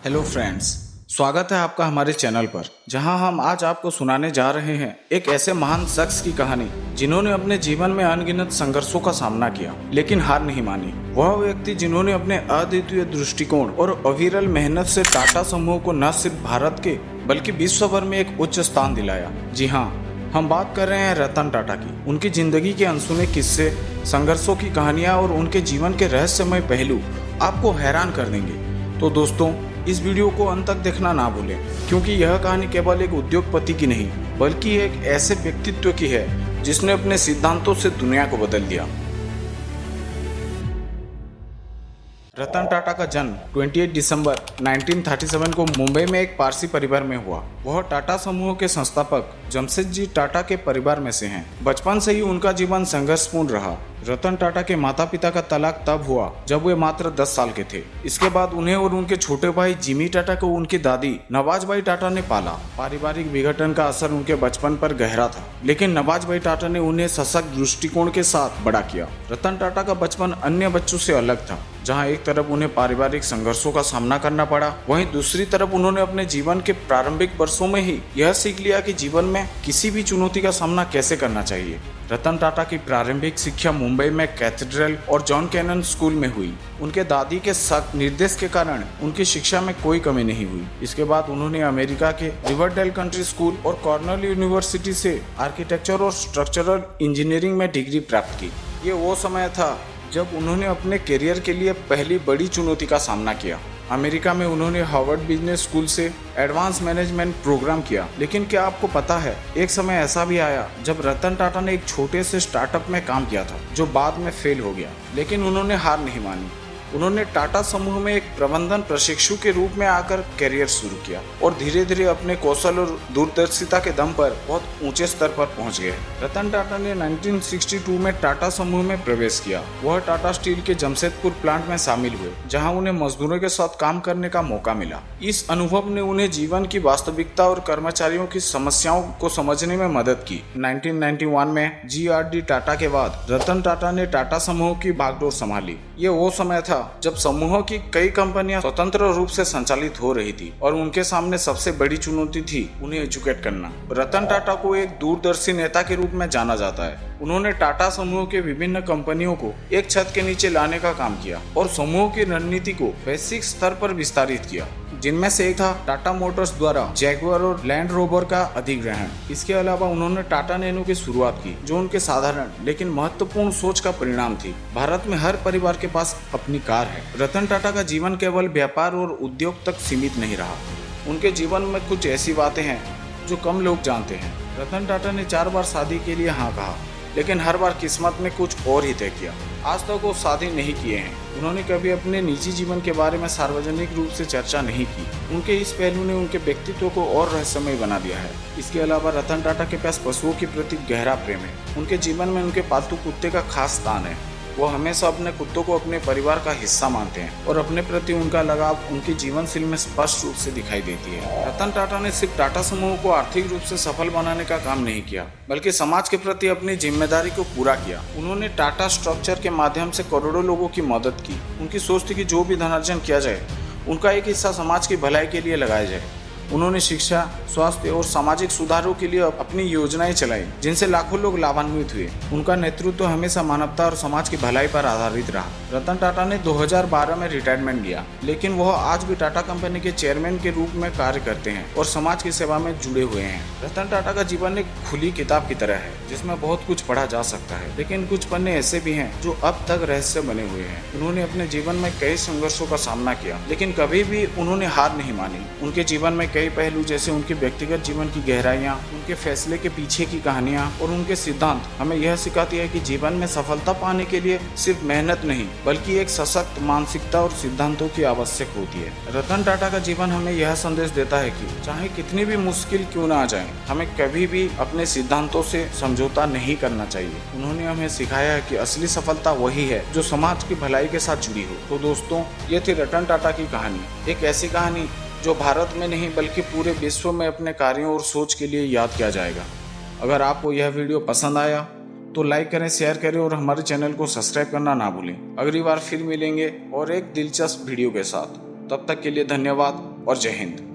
Hello friends, स्वागत है आपका हमारे चैनल पर, जहां हम आज आपको सुनाने जा रहे हैं एक ऐसे महान शख्स की कहानी जिन्होंने अपने जीवन में अनगिनत संघर्षों का सामना किया लेकिन हार नहीं मानी। वह व्यक्ति जिन्होंने अपने अद्वितीय दृष्टिकोण और अविरल मेहनत से टाटा समूह को न सिर्फ भारत के बल्कि विश्व भर में एक उच्च स्थान दिलाया। जी हाँ, हम बात कर रहे हैं रतन टाटा की। उनकी जिंदगी के अनसुने किस्से, संघर्षों की कहानियां और उनके जीवन के रहस्यमय पहलू आपको हैरान कर देंगे। तो दोस्तों, इस वीडियो को अंत तक देखना ना भूलें, क्योंकि यह कहानी केवल एक उद्योगपति की नहीं बल्कि एक ऐसे व्यक्तित्व की है जिसने अपने सिद्धांतों से दुनिया को बदल दिया। रतन टाटा का जन्म 28 दिसंबर 1937 को मुंबई में एक पारसी परिवार में हुआ। वह टाटा समूह के संस्थापक जमशेदजी टाटा के परिवार में से हैं। बचपन से ही उनका जीवन संघर्षपूर्ण रहा। रतन टाटा के माता पिता का तलाक तब हुआ जब वे मात्र 10 साल के थे। इसके बाद उन्हें और उनके छोटे भाई जिमी टाटा को उनकी दादी नवाजबाई टाटा ने पाला। पारिवारिक विघटन का असर उनके बचपन पर गहरा था, लेकिन नवाजबाई टाटा ने उन्हें सशक्त दृष्टिकोण के साथ बड़ा किया। रतन टाटा का बचपन अन्य बच्चों से अलग था, जहां एक तरफ उन्हें पारिवारिक संघर्षों का सामना करना पड़ा, वहीं दूसरी तरफ उन्होंने अपने जीवन के प्रारंभिक वर्षों में ही यह सीख लिया कि जीवन में किसी भी चुनौती का सामना कैसे करना चाहिए। रतन टाटा की प्रारंभिक शिक्षा मुंबई में कैथेड्रल और जॉन कैनन स्कूल में हुई। उनके दादी के सख्त निर्देश के कारण उनकी शिक्षा में कोई कमी नहीं हुई। इसके बाद उन्होंने अमेरिका के रिवरडेल कंट्री स्कूल और कॉर्नेल यूनिवर्सिटी से आर्किटेक्चर और स्ट्रक्चरल इंजीनियरिंग में डिग्री प्राप्त की। ये वो समय था जब उन्होंने अपने करियर के लिए पहली बड़ी चुनौती का सामना किया। अमेरिका में उन्होंने हार्वर्ड बिजनेस स्कूल से एडवांस मैनेजमेंट प्रोग्राम किया। लेकिन क्या आपको पता है, एक समय ऐसा भी आया जब रतन टाटा ने एक छोटे से स्टार्टअप में काम किया था जो बाद में फेल हो गया, लेकिन उन्होंने हार नहीं मानी। उन्होंने टाटा समूह में एक प्रबंधन प्रशिक्षु के रूप में आकर करियर शुरू किया और धीरे धीरे अपने कौशल और दूरदर्शिता के दम पर बहुत ऊंचे स्तर पर पहुंच गए। रतन टाटा ने 1962 में टाटा समूह में प्रवेश किया। वह टाटा स्टील के जमशेदपुर प्लांट में शामिल हुए, जहां उन्हें मजदूरों के साथ काम करने का मौका मिला। इस अनुभव ने उन्हें जीवन की वास्तविकता और कर्मचारियों की समस्याओं को समझने में मदद की। 1991 में GRD टाटा के बाद रतन टाटा ने टाटा समूह की बागडोर संभाली। ये वो समय था जब समूह की कई कंपनियां स्वतंत्र रूप से संचालित हो रही थी और उनके सामने सबसे बड़ी चुनौती थी उन्हें एजुकेट करना। रतन टाटा को एक दूरदर्शी नेता के रूप में जाना जाता है। उन्होंने टाटा समूह के विभिन्न कंपनियों को एक छत के नीचे लाने का काम किया और समूह की रणनीति को वैश्विक स्तर पर विस्तारित किया, जिनमें से एक था टाटा मोटर्स द्वारा जैगुआर और लैंड रोवर का अधिग्रहण। इसके अलावा उन्होंने टाटा नैनो की शुरुआत की, जो उनके साधारण लेकिन महत्वपूर्ण सोच का परिणाम थी। भारत में हर परिवार के पास अपनी कार है। रतन टाटा का जीवन केवल व्यापार और उद्योग तक सीमित नहीं रहा। उनके जीवन में कुछ ऐसी बातें हैं जो कम लोग जानते हैं। रतन टाटा ने 4 बार शादी के लिए हाँ कहा, लेकिन हर बार किस्मत ने कुछ और ही तय किया। आज तक वो शादी नहीं किए हैं। उन्होंने कभी अपने निजी जीवन के बारे में सार्वजनिक रूप से चर्चा नहीं की। उनके इस पहलू ने उनके व्यक्तित्व को और रहस्यमय बना दिया है। इसके अलावा रतन टाटा के पास पशुओं के प्रति गहरा प्रेम है। उनके जीवन में उनके पालतू कुत्ते का खास स्थान है। वो हमेशा अपने कुत्तों को अपने परिवार का हिस्सा मानते हैं और अपने प्रति उनका लगाव उनकी जीवन शैली में स्पष्ट रूप से दिखाई देती है। रतन टाटा ने सिर्फ टाटा समूह को आर्थिक रूप से सफल बनाने का काम नहीं किया, बल्कि समाज के प्रति अपनी जिम्मेदारी को पूरा किया। उन्होंने टाटा स्ट्रक्चर के माध्यम से करोड़ों लोगों की मदद की। उनकी सोच थी कि जो भी धनार्जन किया जाए, उनका एक हिस्सा समाज की भलाई के लिए लगाया जाए। उन्होंने शिक्षा, स्वास्थ्य और सामाजिक सुधारों के लिए अपनी योजनाएं चलाई, जिनसे लाखों लोग लाभान्वित हुए। उनका नेतृत्व हमेशा मानवता और समाज की भलाई पर आधारित रहा। रतन टाटा ने 2012 में रिटायरमेंट लिया, लेकिन वह आज भी टाटा कंपनी के चेयरमैन के रूप में कार्य करते हैं और समाज की सेवा में जुड़े हुए हैं। रतन टाटा का जीवन एक खुली किताब की तरह है, जिसमें बहुत कुछ पढ़ा जा सकता है, लेकिन कुछ पन्ने ऐसे भी हैं जो अब तक रहस्य बने हुए हैं। उन्होंने अपने जीवन में कई संघर्षों का सामना किया, लेकिन कभी भी उन्होंने हार नहीं मानी। उनके जीवन में कई पहलू, जैसे उनके व्यक्तिगत जीवन की गहराइयाँ, उनके फैसले के पीछे की कहानियाँ और उनके सिद्धांत हमें यह सिखाती है कि जीवन में सफलता पाने के लिए सिर्फ मेहनत नहीं, बल्कि एक सशक्त मानसिकता और सिद्धांतों की आवश्यक होती है। रतन टाटा का जीवन हमें यह संदेश देता है कि चाहे कितनी भी मुश्किल क्यों ना आ जाए, हमें कभी भी अपने सिद्धांतों से समझौता नहीं करना चाहिए। उन्होंने हमें सिखाया है कि असली सफलता वही है जो समाज की भलाई के साथ जुड़ी हो। तो दोस्तों, ये थी रतन टाटा की कहानी, एक ऐसी कहानी जो भारत में नहीं बल्कि पूरे विश्व में अपने कार्यों और सोच के लिए याद किया जाएगा। अगर आपको यह वीडियो पसंद आया तो लाइक करें, शेयर करें और हमारे चैनल को सब्सक्राइब करना ना भूलें। अगली बार फिर मिलेंगे और एक दिलचस्प वीडियो के साथ। तब तक के लिए धन्यवाद। और जय हिंद।